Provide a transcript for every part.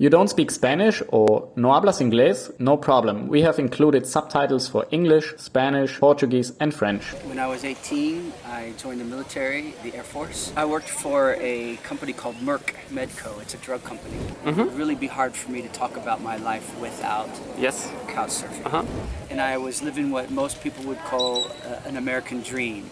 You don't speak Spanish or no hablas inglés? No problem. We have included subtitles for English, Spanish, Portuguese and French. When I was 18, I joined the military, the Air Force. I worked for a company called Merck Medco. It's a drug company. It would really be hard for me to talk about my life without couch surfing. And I was living what most people would call an American dream.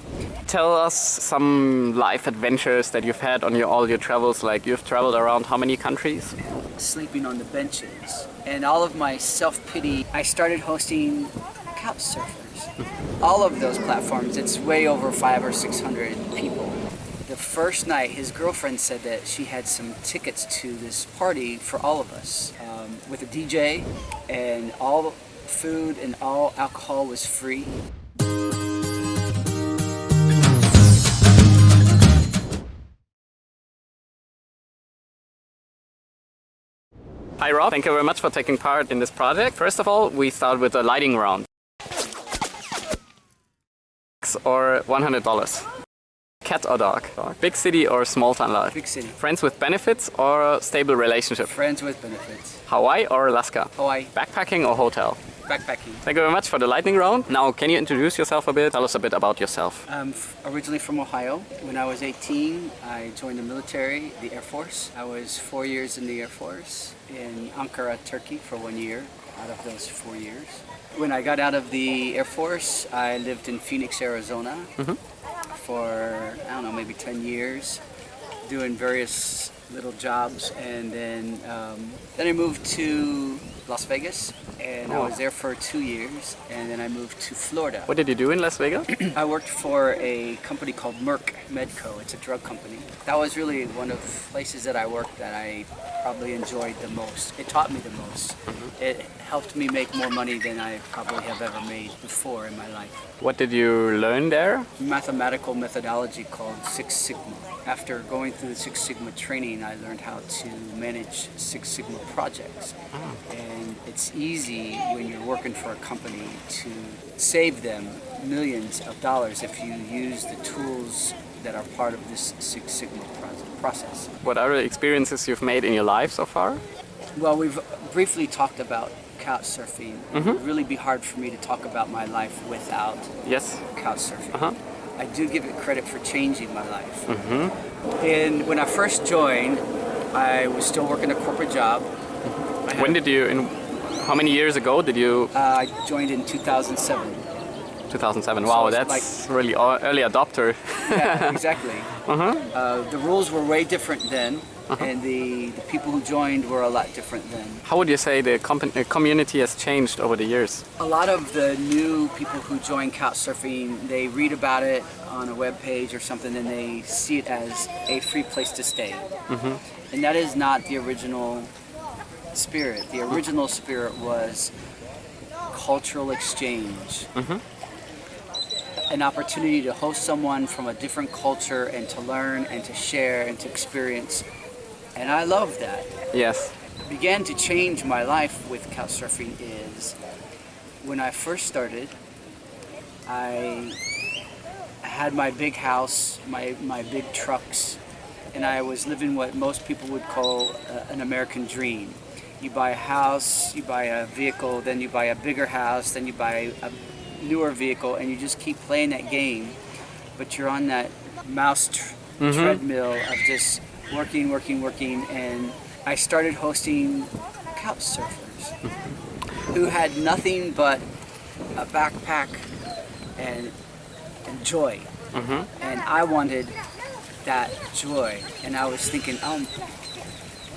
Tell us some life adventures that you've had on all your travels. Like, you've traveled around how many countries? Sleeping on the benches. And all of my self-pity, I started hosting couch surfers. All of those platforms, it's way over 500 or 600 people. The first night, his girlfriend said that she had some tickets to this party for all of us with a DJ, and all food and all alcohol was free. Hi Rob, thank you very much for taking part in this project. First of all, we start with a lighting round. Or $100. Cat or dog? Big city or small town life? Big city. Friends with benefits or a stable relationship? Friends with benefits. Hawaii or Alaska? Hawaii. Backpacking or hotel? Backpacking. Thank you very much for the lightning round. Now, can you introduce yourself a bit? Tell us a bit about yourself. I'm originally from Ohio. When I was 18, I joined the military, the Air Force. I was 4 years in the Air Force in Ankara, Turkey for 1 year out of those 4 years. When I got out of the Air Force, I lived in Phoenix, Arizona for, I don't know, maybe 10 years, doing various little jobs, and then I moved to Las Vegas, and I was there for 2 years, and then I moved to Florida. What did you do in Las Vegas? I worked for a company called Merck Medco. It's a drug company. That was really one of the places that I worked that I probably enjoyed the most. It taught me the most. It helped me make more money than I probably have ever made before in my life. What did you learn there? Mathematical methodology called Six Sigma. After going through the Six Sigma training, I learned how to manage Six Sigma projects. And it's easy when you're working for a company to save them millions of dollars if you use the tools that are part of this Six Sigma process. What other experiences you've made in your life so far? Well, we've briefly talked about couch surfing. It would really be hard for me to talk about my life without couch surfing. I do give it credit for changing my life. And when I first joined, I was still working a corporate job. How many years ago did you? I joined in 2007. 2007. So wow, that's really early adopter. Yeah, exactly. The rules were way different then, and the people who joined were a lot different then. How would you say the community has changed over the years? A lot of the new people who join couchsurfing, they read about it on a web page or something, and they see it as a free place to stay. And that is not the original spirit. The original spirit was cultural exchange. An opportunity to host someone from a different culture and to learn and to share and to experience. And I love that. Yes. What began to change my life with couchsurfing is when I first started, I had my big house, my big trucks, and I was living what most people would call an American dream. You buy a house, you buy a vehicle, then you buy a bigger house, then you buy a newer vehicle, and you just keep playing that game, but you're on that mouse treadmill of just working, and I started hosting couch surfers who had nothing but a backpack and joy, and I wanted that joy, and I was thinking,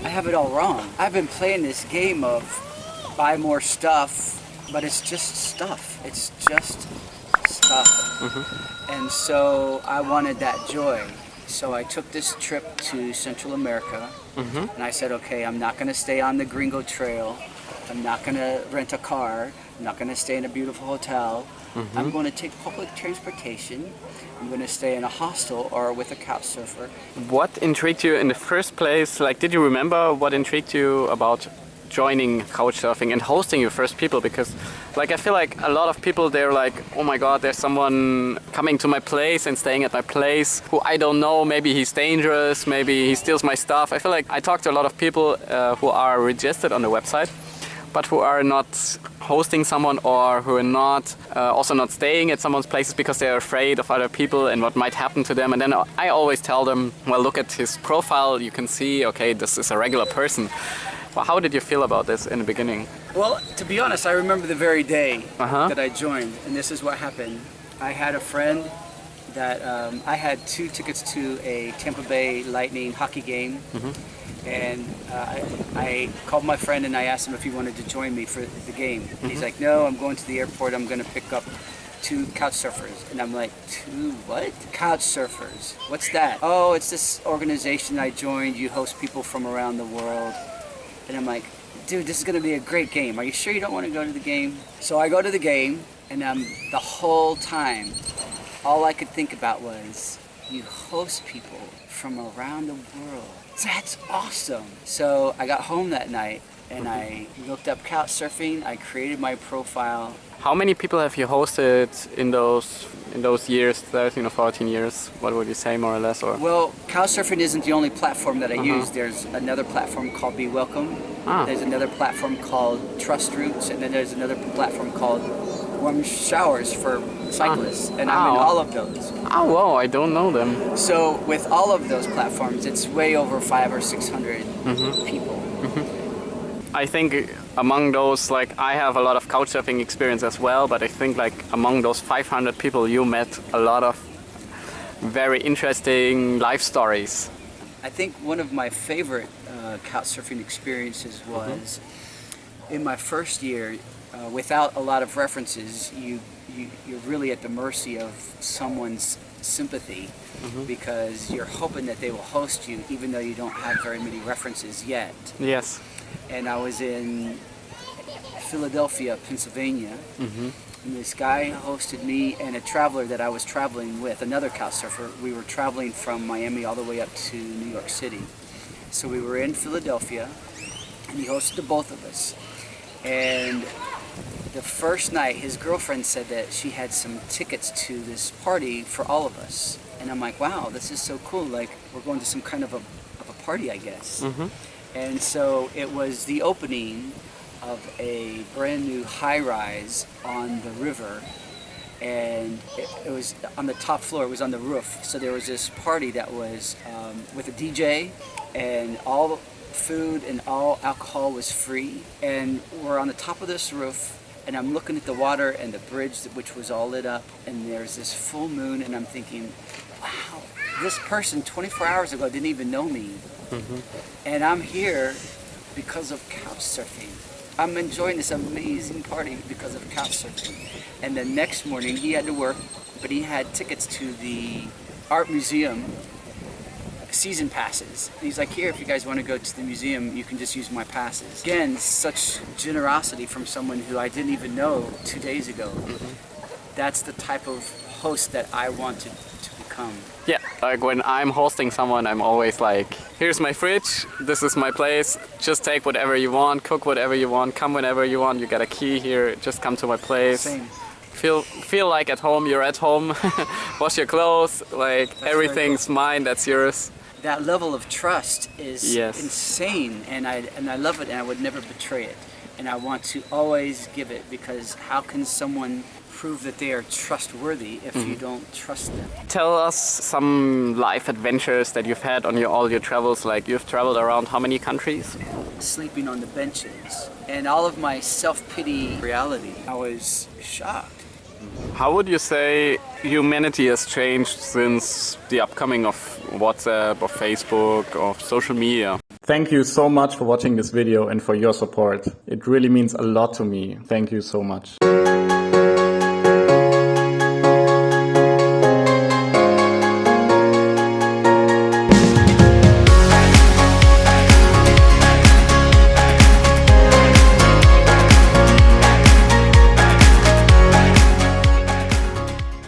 I have it all wrong. I've been playing this game of buy more stuff, but it's just stuff. It's just stuff. And so I wanted that joy. So I took this trip to Central America, and I said, okay, I'm not going to stay on the Gringo Trail. I'm not going to rent a car. I'm not going to stay in a beautiful hotel. I'm going to take public transportation. I'm going to stay in a hostel or with a couch surfer. What intrigued you in the first place? Like, did you remember what intrigued you about joining Couchsurfing and hosting your first people? Because like I feel like a lot of people, they're like, oh my god, there's someone coming to my place and staying at my place who I don't know, maybe he's dangerous, maybe he steals my stuff. I feel like I talk to a lot of people who are registered on the website but who are not hosting someone or who are not also not staying at someone's places because they're afraid of other people and what might happen to them. And then I always tell them, well, look at his profile, you can see, okay, this is a regular person. Well, how did you feel about this in the beginning? Well, to be honest, I remember the very day that I joined, and this is what happened. I had a friend that I had 2 tickets to a Tampa Bay Lightning hockey game. And I called my friend and I asked him if he wanted to join me for the game. And he's like, no, I'm going to the airport. I'm going to pick up 2 couch surfers. And I'm like, 2 what? Couch surfers. What's that? Oh, it's this organization I joined. You host people from around the world. And I'm like, dude, this is going to be a great game. Are you sure you don't want to go to the game? So I go to the game, and the whole time, all I could think about was, you host people from around the world. That's awesome. So I got home that night and I looked up couch surfing. I created my profile. How many people have you hosted in those years, 13 or 14 years? What would you say, more or less? Or Well, Couchsurfing isn't the only platform that I use. There's another platform called Be Welcome. There's another platform called Trust Routes, and then there's another platform called Warm Showers for cyclists, and I'm in all of those. Oh, wow, I don't know them. So with all of those platforms, it's way over 500 or 600 people. I think among those, like, I have a lot of couchsurfing experience as well, but I think like among those 500 people, you met a lot of very interesting life stories. I think one of my favorite couchsurfing experiences was in my first year. Without a lot of references, you're really at the mercy of someone's sympathy because you're hoping that they will host you even though you don't have very many references yet. Yes. And I was in Philadelphia, Pennsylvania, and this guy hosted me and a traveler that I was traveling with, another couch surfer. We were traveling from Miami all the way up to New York City. So we were in Philadelphia, and he hosted the both of us. And the first night, his girlfriend said that she had some tickets to this party for all of us. And I'm like, wow, this is so cool. Like, we're going to some kind of a party, I guess. And so it was the opening of a brand new high-rise on the river. And it was on the top floor, it was on the roof. So there was this party that was with a DJ, and all food and all alcohol was free. And we're on the top of this roof, and I'm looking at the water and the bridge, which was all lit up, and there's this full moon, and I'm thinking, wow, this person 24 hours ago didn't even know me. And I'm here because of couch surfing. I'm enjoying this amazing party because of couch surfing. And the next morning he had to work, but he had tickets to the art museum, season passes. And he's like, here, if you guys want to go to the museum, you can just use my passes. Again, such generosity from someone who I didn't even know 2 days ago. That's the type of host that I wanted to become. Yeah, like when I'm hosting someone, I'm always like, here's my fridge, this is my place, just take whatever you want, cook whatever you want, come whenever you want, you got a key here, just come to my place. Same. Feel like at home, you're at home, wash your clothes, like that's everything's mine, that's yours. That level of trust is yes. insane, and I love it, and I would never betray it. And I want to always give it, because how can someone prove that they are trustworthy if you don't trust them? Tell us some life adventures that you've had on all your travels. Like, you've traveled around how many countries? Sleeping on the benches and all of my self-pity reality. I was shocked. How would you say humanity has changed since the upcoming of WhatsApp or Facebook or social media? Thank you so much for watching this video and for your support. It really means a lot to me. Thank you so much.